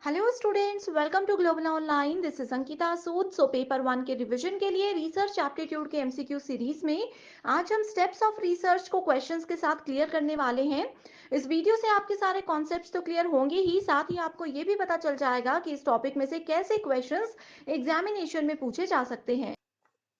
Hello students, welcome to global online. This is Ankita Sood. Paper 1 के revision के लिए research aptitude के एमसीक्यू सीरीज में आज हम स्टेप्स ऑफ रिसर्च को क्वेश्चंस के साथ क्लियर करने वाले हैं। इस वीडियो से आपके सारे कॉन्सेप्ट्स तो क्लियर होंगे ही, साथ ही आपको ये भी पता चल जाएगा कि इस टॉपिक में से कैसे क्वेश्चंस एग्जामिनेशन में पूछे जा सकते हैं।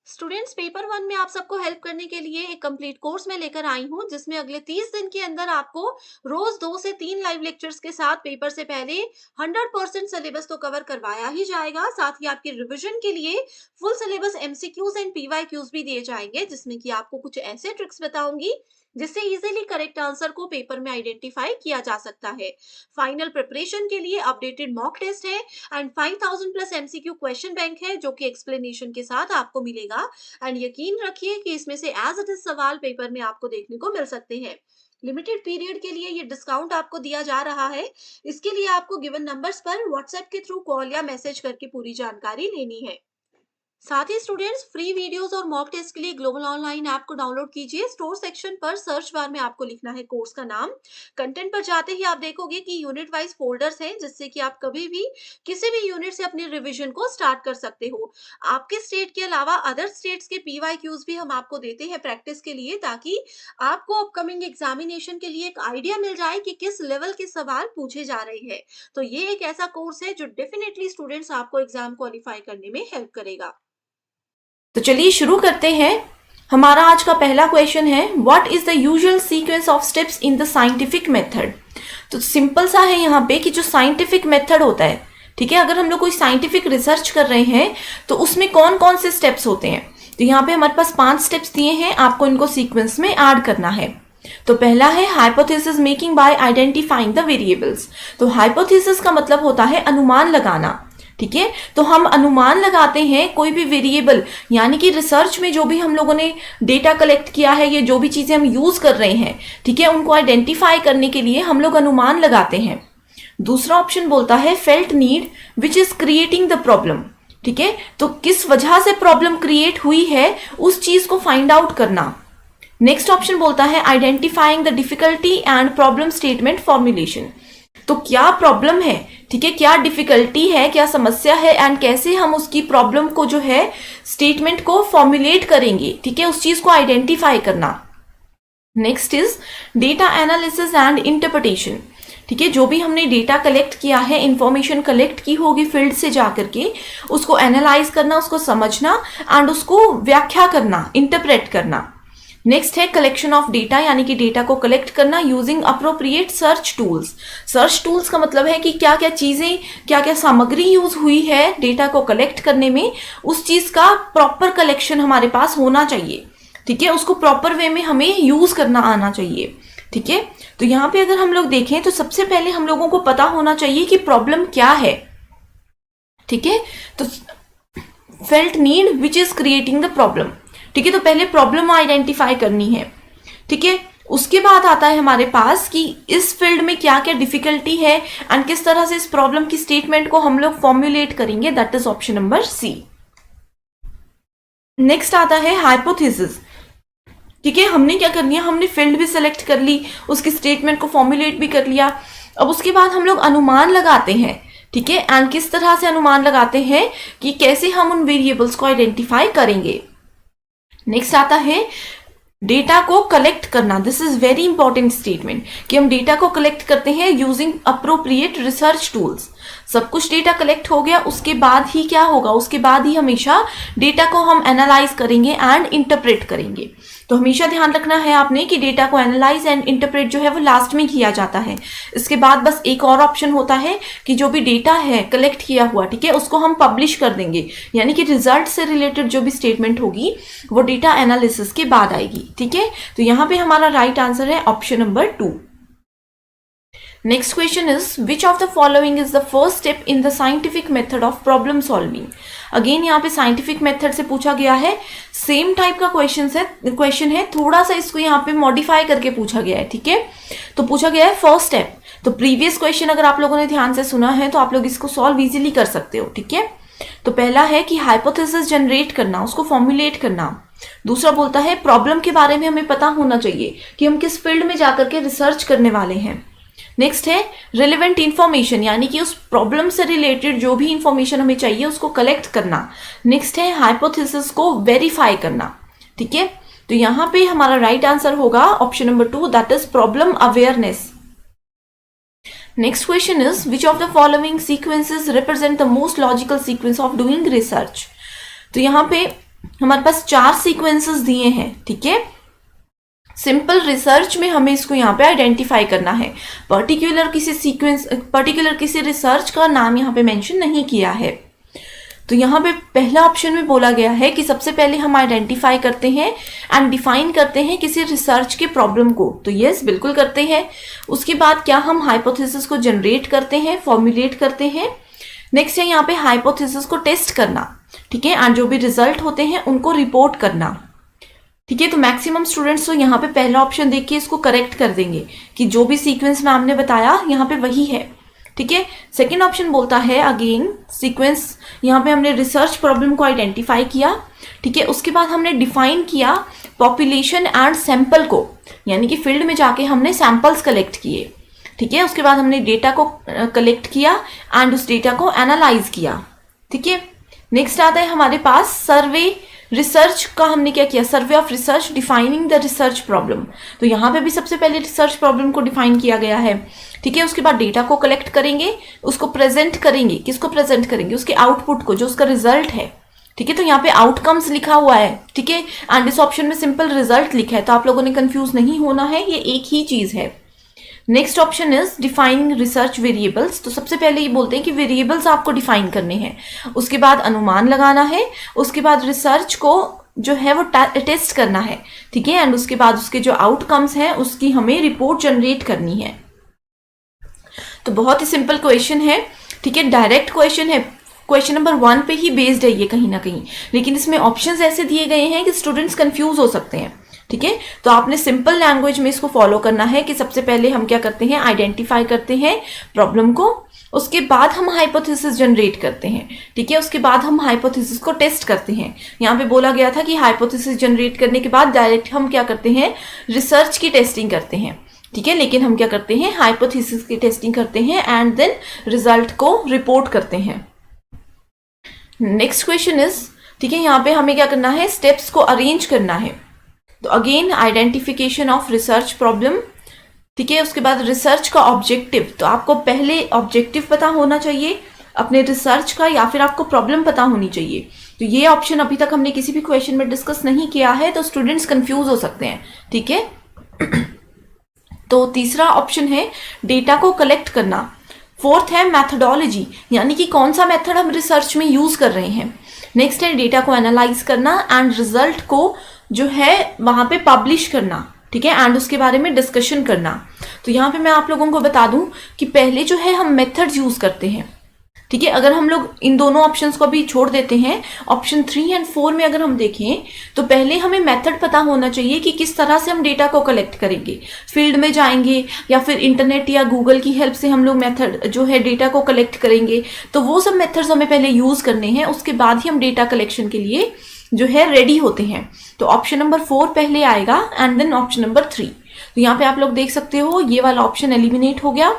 स्टूडेंट्स, पेपर 1 में आप सबको हेल्प करने के लिए एक कंप्लीट कोर्स में लेकर आई हूँ, जिसमें अगले 30 दिन के अंदर आपको रोज 2 से 3 लाइव लेक्चर्स के साथ पेपर से पहले 100% सिलेबस तो कवर करवाया ही जाएगा। साथ ही आपके रिवीजन के लिए full syllabus MCQs and PYQs भी दिए जाएंगे, जिसमें कि आपको कुछ ऐसे ट्रिक्स बताऊंगी जिससे इजीली करेक्ट आंसर को पेपर में आइडेंटिफाई किया जा सकता है। फाइनल प्रिपरेशन के लिए अपडेटेड मॉक टेस्ट है and 5000 plus MCQ question bank है, जो कि एक्सप्लेनेशन के साथ आपको मिलेगा। एंड यकीन रखिए कि इसमें से एज इट इज सवाल पेपर में आपको देखने को मिल सकते हैं। लिमिटेड पीरियड के लिए ये डिस्काउंट आपको दिया जा रहा है। इसके लिए आपको गिवन नंबर्स पर व्हाट्सएप के थ्रू कॉल या मैसेज करके पूरी जानकारी लेनी है। साथ ही स्टूडेंट्स, फ्री वीडियोस और मॉक टेस्ट के लिए ग्लोबल ऑनलाइन ऐप को डाउनलोड कीजिए। स्टोर सेक्शन पर सर्च बार में आपको लिखना है कोर्स का नाम। कंटेंट पर जाते ही आप देखोगे कि यूनिट वाइज फोल्डर्स हैं, जिससे कि आप कभी भी किसी भी यूनिट से अपनी रिवीजन को स्टार्ट कर सकते हो। आपके स्टेट के अलावा अदर स्टेट्स के पीवाईक्यूज भी हम आपको देते हैं प्रैक्टिस के लिए, ताकि आपको अपकमिंग एग्जामिनेशन के लिए एक आइडिया मिल जाए कि किस लेवल के सवाल पूछे जा रहे हैं। तो ये एक ऐसा कोर्स है जो डेफिनेटली स्टूडेंट्स आपको एग्जाम क्वालिफाई करने में हेल्प करेगा। तो चलिए शुरू करते हैं। हमारा आज का पहला क्वेश्चन है, what is the usual sequence of steps in the scientific method. तो सिंपल सा है यहाँ पे कि जो साइंटिफिक मेथड होता है, ठीक है, अगर हम लोग कोई साइंटिफिक रिसर्च कर रहे हैं तो उसमें कौन कौन से स्टेप्स होते हैं। तो यहाँ पे हमारे पास 5 स्टेप्स दिए हैं, आपको इनको सीक्वेंस में ऐड करना है। तो पहला है hypothesis making bye identifying the variables. तो हाइपोथेसिस का मतलब होता है अनुमान लगाना, ठीक है। तो हम अनुमान लगाते हैं कोई भी वेरिएबल, यानी कि रिसर्च में जो भी हम लोगों ने डेटा कलेक्ट किया है, ये जो भी चीजें हम यूज कर रहे हैं, ठीक है, उनको आइडेंटिफाई करने के लिए हम लोग अनुमान लगाते हैं। दूसरा ऑप्शन बोलता है felt need which is creating the problem, ठीक है। तो किस वजह से प्रॉब्लम क्रिएट हुई है उस चीज को फाइंड आउट करना। नेक्स्ट ऑप्शन बोलता है identifying the difficulty and problem statement formulation. तो क्या प्रॉब्लम है, ठीक है, क्या डिफिकल्टी है, क्या समस्या है, एंड कैसे हम उसकी प्रॉब्लम को जो है स्टेटमेंट को फॉर्मुलेट करेंगे, ठीक है, उस चीज को आइडेंटिफाई करना। Next is data analysis and interpretation, ठीक है, जो भी हमने डेटा कलेक्ट किया है, इंफॉर्मेशन कलेक्ट की होगी फील्ड से जाकर के, उसको एनालाइज करना, उसको समझना एंड उसको व्याख्या करना, इंटरप्रेट करना। नेक्स्ट है कलेक्शन ऑफ डेटा, यानी कि डेटा को कलेक्ट करना using appropriate search tools. Search tools का मतलब है कि क्या क्या चीजें, क्या क्या सामग्री यूज हुई है डेटा को कलेक्ट करने में, उस चीज का प्रॉपर कलेक्शन हमारे पास होना चाहिए, ठीक है, उसको प्रॉपर वे में हमें यूज करना आना चाहिए, ठीक है। तो यहाँ पे अगर हम लोग देखें तो सबसे पहले हम लोगों को पता होना चाहिए कि प्रॉब्लम क्या है, ठीक है। तो felt need which is creating the problem, ठीक है। तो पहले प्रॉब्लम आइडेंटिफाई करनी है, ठीक है। उसके बाद आता है हमारे पास कि इस फील्ड में क्या क्या डिफिकल्टी है एंड किस तरह से इस प्रॉब्लम की स्टेटमेंट को हम लोग फॉर्मुलेट करेंगे, that is option number C. Next आता है हाइपोथेसिस, ठीक है। हमने क्या कर लिया, हमने फील्ड भी सिलेक्ट कर ली, उसकी स्टेटमेंट को फॉर्मुलेट भी कर लिया। अब उसके बाद हम लोग अनुमान लगाते हैं, ठीक है, एंड किस तरह से अनुमान लगाते हैं कि कैसे हम उन वेरिएबल्स को आइडेंटिफाई करेंगे। नेक्स्ट आता है डेटा को कलेक्ट करना। This is very important statement कि हम डेटा को कलेक्ट करते हैं यूजिंग अप्रोप्रिएट रिसर्च टूल्स। सब कुछ डेटा कलेक्ट हो गया, उसके बाद ही क्या होगा, उसके बाद ही हमेशा डेटा को हम एनालाइज करेंगे एंड इंटरप्रेट करेंगे। तो हमेशा ध्यान रखना है आपने कि डेटा को एनालाइज एंड इंटरप्रेट जो है वो लास्ट में किया जाता है। इसके बाद बस एक और ऑप्शन होता है कि जो भी डेटा है कलेक्ट किया हुआ, ठीक है, उसको हम पब्लिश कर देंगे, यानी कि रिजल्ट से रिलेटेड जो भी स्टेटमेंट होगी वो डेटा एनालिसिस के बाद आएगी, ठीक है। तो यहाँ पे हमारा राइट आंसर है option number 2। Next question is which of the following is the first step in the scientific method of problem solving. Again यहाँ पे साइंटिफिक मेथड से पूछा गया है, सेम टाइप का क्वेश्चन है, थोड़ा सा इसको यहाँ पे मॉडिफाई करके पूछा गया है, ठीक है। तो पूछा गया है फर्स्ट स्टेप। तो प्रीवियस क्वेश्चन अगर आप लोगों ने ध्यान से सुना है तो आप लोग इसको सॉल्व इजीली कर सकते हो, ठीक है। तो पहला है कि हाइपोथेसिस जनरेट करना, उसको फॉर्मुलेट करना। दूसरा बोलता है प्रॉब्लम के बारे में हमें पता होना चाहिए कि हम किस फील्ड में जाकर के रिसर्च करने वाले हैं। नेक्स्ट है रिलेवेंट इंफॉर्मेशन, यानी कि उस प्रॉब्लम से रिलेटेड जो भी इंफॉर्मेशन हमें चाहिए उसको कलेक्ट करना। नेक्स्ट है हाइपोथेसिस को वेरीफाई करना। ठीक है, तो यहाँ पे हमारा राइट आंसर होगा option number 2, that is problem awareness. Next question is which of the following sequences represent the most logical sequence of doing research. तो यहाँ पे हमारे पास 4 सीक्वेंसेस दिए हैं। ठीक है, सिंपल रिसर्च में हमें इसको यहाँ पे आइडेंटिफाई करना है। पर्टिकुलर किसी रिसर्च का नाम यहाँ पे मेंशन नहीं किया है। तो यहाँ पे पहला ऑप्शन में बोला गया है कि सबसे पहले हम आइडेंटिफाई करते हैं एंड डिफाइन करते हैं किसी रिसर्च के प्रॉब्लम को। तो यस, बिल्कुल करते हैं। उसके बाद क्या हम हाइपोथेसिस को जनरेट करते हैं, फॉर्मुलेट करते हैं। नेक्स्ट है यहाँ पे हाइपोथेसिस को टेस्ट करना। ठीक है, एंड जो भी रिजल्ट होते हैं उनको रिपोर्ट करना। ठीक है, तो मैक्सिमम स्टूडेंट्स तो यहाँ पे पहला ऑप्शन देख के इसको करेक्ट कर देंगे कि जो भी सीक्वेंस में आपने बताया यहाँ पे वही है। ठीक है, सेकेंड ऑप्शन बोलता है अगेन सीक्वेंस, यहाँ पे हमने रिसर्च प्रॉब्लम को आइडेंटिफाई किया। ठीक है, उसके बाद हमने डिफाइन किया पॉपुलेशन एंड सैंपल को, यानी कि फील्ड में जाके हमने सैंपल्स कलेक्ट किए। ठीक है, उसके बाद हमने डेटा को कलेक्ट किया एंड उस डेटा को एनालाइज किया। ठीक है, नेक्स्ट आता है हमारे पास सर्वे रिसर्च का। हमने क्या किया, survey of research defining the research problem. तो यहाँ पे भी सबसे पहले रिसर्च प्रॉब्लम को डिफाइन किया गया है। ठीक है, उसके बाद डेटा को कलेक्ट करेंगे, उसको प्रेजेंट करेंगे। किसको प्रेजेंट करेंगे, उसके आउटपुट को, जो उसका रिजल्ट है। ठीक है, तो यहाँ पे आउटकम्स लिखा हुआ है। ठीक है, एंड इस ऑप्शन में सिंपल रिजल्ट लिखा है, तो आप लोगों ने कंफ्यूज नहीं होना है, ये एक ही चीज है। Next option is defining research variables. तो सबसे पहले ये बोलते हैं कि वेरिएबल्स आपको डिफाइन करने हैं, उसके बाद अनुमान लगाना है, उसके बाद रिसर्च को जो है वो टेस्ट करना है। ठीक है, एंड उसके बाद उसके जो आउटकम्स हैं उसकी हमें रिपोर्ट जनरेट करनी है। तो बहुत ही सिंपल क्वेश्चन है। ठीक है, डायरेक्ट क्वेश्चन है, क्वेश्चन नंबर 1 पे ही बेस्ड है ये कहीं ना कहीं, लेकिन इसमें ऑप्शंस ऐसे दिए गए हैं कि स्टूडेंट्स कंफ्यूज हो सकते हैं। ठीक है, तो आपने सिंपल लैंग्वेज में इसको फॉलो करना है कि सबसे पहले हम क्या करते हैं, आइडेंटिफाई करते हैं प्रॉब्लम को, उसके बाद हम हाइपोथेसिस जनरेट करते हैं। ठीक है, उसके बाद हम हाइपोथेसिस को टेस्ट करते हैं। यहाँ पे बोला गया था कि हाइपोथेसिस जनरेट करने के बाद डायरेक्ट हम क्या करते हैं, रिसर्च की टेस्टिंग करते हैं। ठीक है, लेकिन हम क्या करते हैं, हाइपोथेसिस की टेस्टिंग करते हैं एंड देन रिजल्ट को रिपोर्ट करते हैं। नेक्स्ट क्वेश्चन इज, ठीक है, यहाँ पे हमें क्या करना है, स्टेप्स को अरेंज करना है। तो again identification of research problem. ठीक है, उसके बाद रिसर्च का ऑब्जेक्टिव। तो आपको पहले ऑब्जेक्टिव पता होना चाहिए अपने रिसर्च का, या फिर आपको प्रॉब्लम पता होनी चाहिए। तो ये ऑप्शन अभी तक हमने किसी भी क्वेश्चन में डिस्कस नहीं किया है, तो स्टूडेंट्स कंफ्यूज हो सकते हैं। ठीक है, तो तीसरा ऑप्शन है डेटा को कलेक्ट करना। फोर्थ है मैथडोलॉजी, यानी कि कौन सा मेथड हम रिसर्च में यूज कर रहे हैं। नेक्स्ट है डेटा को एनालाइज करना एंड रिजल्ट को जो है वहां पे पब्लिश करना। ठीक है, एंड उसके बारे में डिस्कशन करना। तो यहाँ पे मैं आप लोगों को बता दूं कि पहले जो है हम मेथड्स यूज करते हैं। ठीक है, अगर हम लोग इन दोनों ऑप्शंस को भी छोड़ देते हैं, ऑप्शन 3 एंड 4 में अगर हम देखें तो पहले हमें मेथड पता होना चाहिए कि किस तरह से हम डेटा को कलेक्ट करेंगे। फील्ड में जाएंगे या फिर इंटरनेट या गूगल की हेल्प से हम लोग मेथड जो है डेटा को कलेक्ट करेंगे। तो वो सब मेथड्स हमें पहले यूज करने हैं, उसके बाद ही हम डेटा कलेक्शन के लिए जो है रेडी होते हैं। तो ऑप्शन नंबर 4 पहले आएगा एंड देन ऑप्शन नंबर 3। तो यहाँ पे आप लोग देख सकते हो ये वाला ऑप्शन एलिमिनेट हो गया,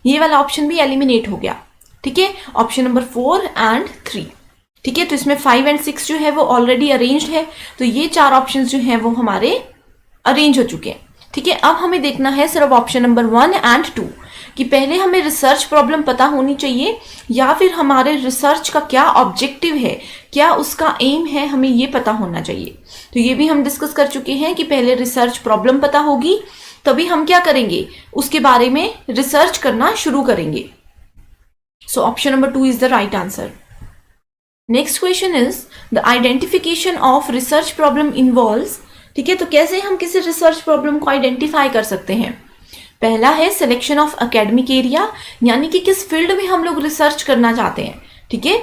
ये वाला ऑप्शन भी एलिमिनेट हो गया। ठीक है, ऑप्शन नंबर 4 एंड 3। ठीक है, तो इसमें 5 एंड 6 जो है वो ऑलरेडी अरेंज्ड है, तो ये 4 ऑप्शंस जो है वो हमारे अरेंज हो चुके हैं। ठीक है, अब हमें देखना है सिर्फ ऑप्शन नंबर 1 एंड 2 कि पहले हमें रिसर्च प्रॉब्लम पता होनी चाहिए या फिर हमारे रिसर्च का क्या ऑब्जेक्टिव है, क्या उसका एम है, हमें ये पता होना चाहिए। तो ये भी हम डिस्कस कर चुके हैं कि पहले रिसर्च प्रॉब्लम पता होगी तभी हम क्या करेंगे, उसके बारे में रिसर्च करना शुरू करेंगे। So option number 2 is the right answer. Next question is the identification of research problem involves. ठीक है, तो कैसे हम किसी रिसर्च प्रॉब्लम को आइडेंटिफाई कर सकते हैं। पहला है सिलेक्शन ऑफ एकेडमिक एरिया, यानी कि किस फील्ड में हम लोग रिसर्च करना चाहते हैं। ठीक है,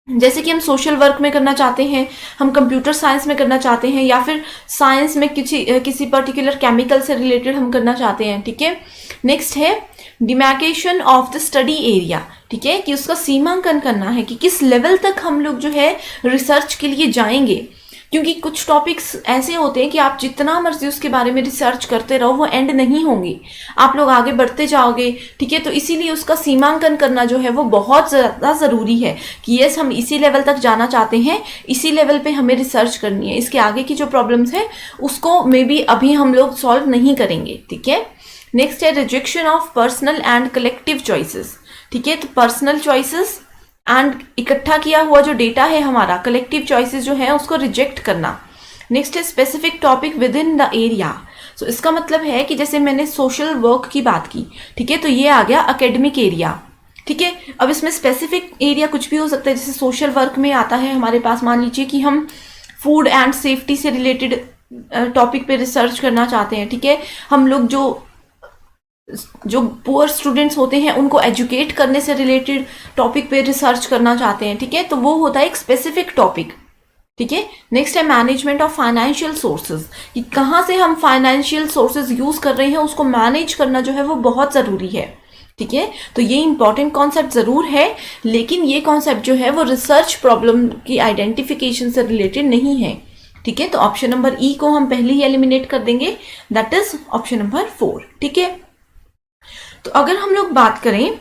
जैसे कि हम सोशल वर्क में करना चाहते हैं, हम कंप्यूटर साइंस में करना चाहते हैं, या फिर साइंस में किसी पर्टिकुलर केमिकल से रिलेटेड हम करना चाहते हैं। ठीक है, नेक्स्ट है demarcation of the study area. ठीक है, कि उसका सीमांकन करना है कि किस लेवल तक हम लोग जो है रिसर्च के लिए जाएंगे। क्योंकि कुछ टॉपिक्स ऐसे होते हैं कि आप जितना मर्जी उसके बारे में रिसर्च करते रहो वो एंड नहीं होंगे, आप लोग आगे बढ़ते जाओगे, ठीक है। तो इसीलिए उसका सीमांकन करना जो है वो बहुत ज़्यादा ज़रूरी है कि यस हम इसी लेवल तक जाना चाहते हैं, इसी लेवल पे हमें रिसर्च करनी है, इसके आगे की जो प्रॉब्लम्स है उसको मे बी अभी हम लोग सॉल्व नहीं करेंगे, ठीक है। नेक्स्ट है rejection of personal and collective choices, ठीक है। तो पर्सनल चॉइसेस एंड इकट्ठा किया हुआ जो डेटा है हमारा, कलेक्टिव चॉइसेस जो है उसको रिजेक्ट करना। नेक्स्ट है specific topic within the area. So इसका मतलब है कि जैसे मैंने सोशल वर्क की बात की, ठीक है, तो ये आ गया एकेडमिक एरिया, ठीक है। अब इसमें स्पेसिफिक एरिया कुछ भी हो सकता है, जैसे सोशल वर्क में आता है हमारे पास, मान लीजिए कि हम फूड एंड सेफ्टी से रिलेटेड टॉपिक पे रिसर्च करना चाहते हैं, ठीक है। हम लोग जो पुअर स्टूडेंट्स होते हैं उनको एजुकेट करने से रिलेटेड टॉपिक पे रिसर्च करना चाहते हैं, ठीक है, तो वो होता है एक स्पेसिफिक टॉपिक, ठीक है। नेक्स्ट है मैनेजमेंट ऑफ फाइनेंशियल सोर्सेज, कि कहाँ से हम फाइनेंशियल सोर्सेज यूज कर रहे हैं उसको मैनेज करना जो है वो बहुत ज़रूरी है, ठीक है। तो ये इंपॉर्टेंट कॉन्सेप्ट ज़रूर है, लेकिन ये कॉन्सेप्ट जो है वो रिसर्च प्रॉब्लम की आइडेंटिफिकेशन से रिलेटेड नहीं है, ठीक है। तो ऑप्शन नंबर ई को हम पहले ही एलिमिनेट कर देंगे, दैट इज ऑप्शन नंबर 4, ठीक है। तो अगर हम लोग बात करें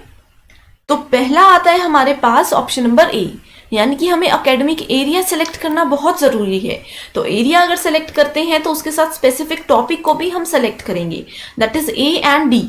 तो पहला आता है हमारे पास ऑप्शन नंबर ए, यानी कि हमें एकेडमिक एरिया सेलेक्ट करना बहुत ज़रूरी है। तो एरिया अगर सेलेक्ट करते हैं तो उसके साथ स्पेसिफिक टॉपिक को भी हम सेलेक्ट करेंगे, that is A and D.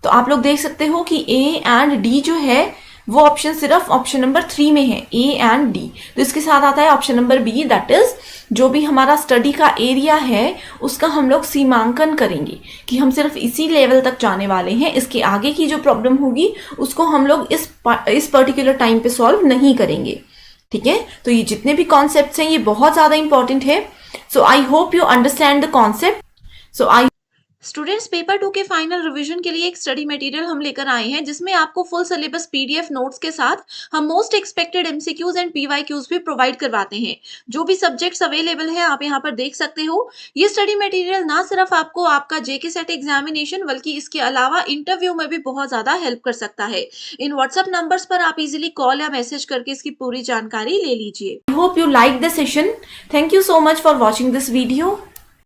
तो आप लोग देख सकते हो कि ए एंड डी जो है वो ऑप्शन सिर्फ ऑप्शन नंबर 3 में है, ए एंड डी। तो इसके साथ आता है option number B, that is जो भी हमारा स्टडी का एरिया है उसका हम लोग सीमांकन करेंगे कि हम सिर्फ इसी लेवल तक जाने वाले हैं, इसके आगे की जो प्रॉब्लम होगी उसको हम लोग इस पर्टिकुलर टाइम पे सॉल्व नहीं करेंगे, ठीक है। तो ये जितने भी कॉन्सेप्ट्स हैं ये बहुत ज़्यादा इंपॉर्टेंट है। So I hope you understand the concept. So I students paper 2 के फाइनल रिवीजन के लिए एक स्टडी मटेरियल हम लेकर आए हैं, जिसमें आपको फुल सिलेबस पीडीएफ नोट्स के साथ हम most expected MCQs and PYQs भी प्रोवाइड करवाते हैं। जो भी सब्जेक्ट्स अवेलेबल है आप यहाँ पर देख सकते हो। ये स्टडी मटेरियल ना सिर्फ आपको आपका जेके सेट एग्जामिनेशन बल्कि इसके अलावा इंटरव्यू में भी बहुत ज्यादा हेल्प कर सकता है। इन व्हाट्सएप नंबर्स पर आप इजिली कॉल या मैसेज करके इसकी पूरी जानकारी ले लीजिए। hope you like the session. Thank you so much for watching this video.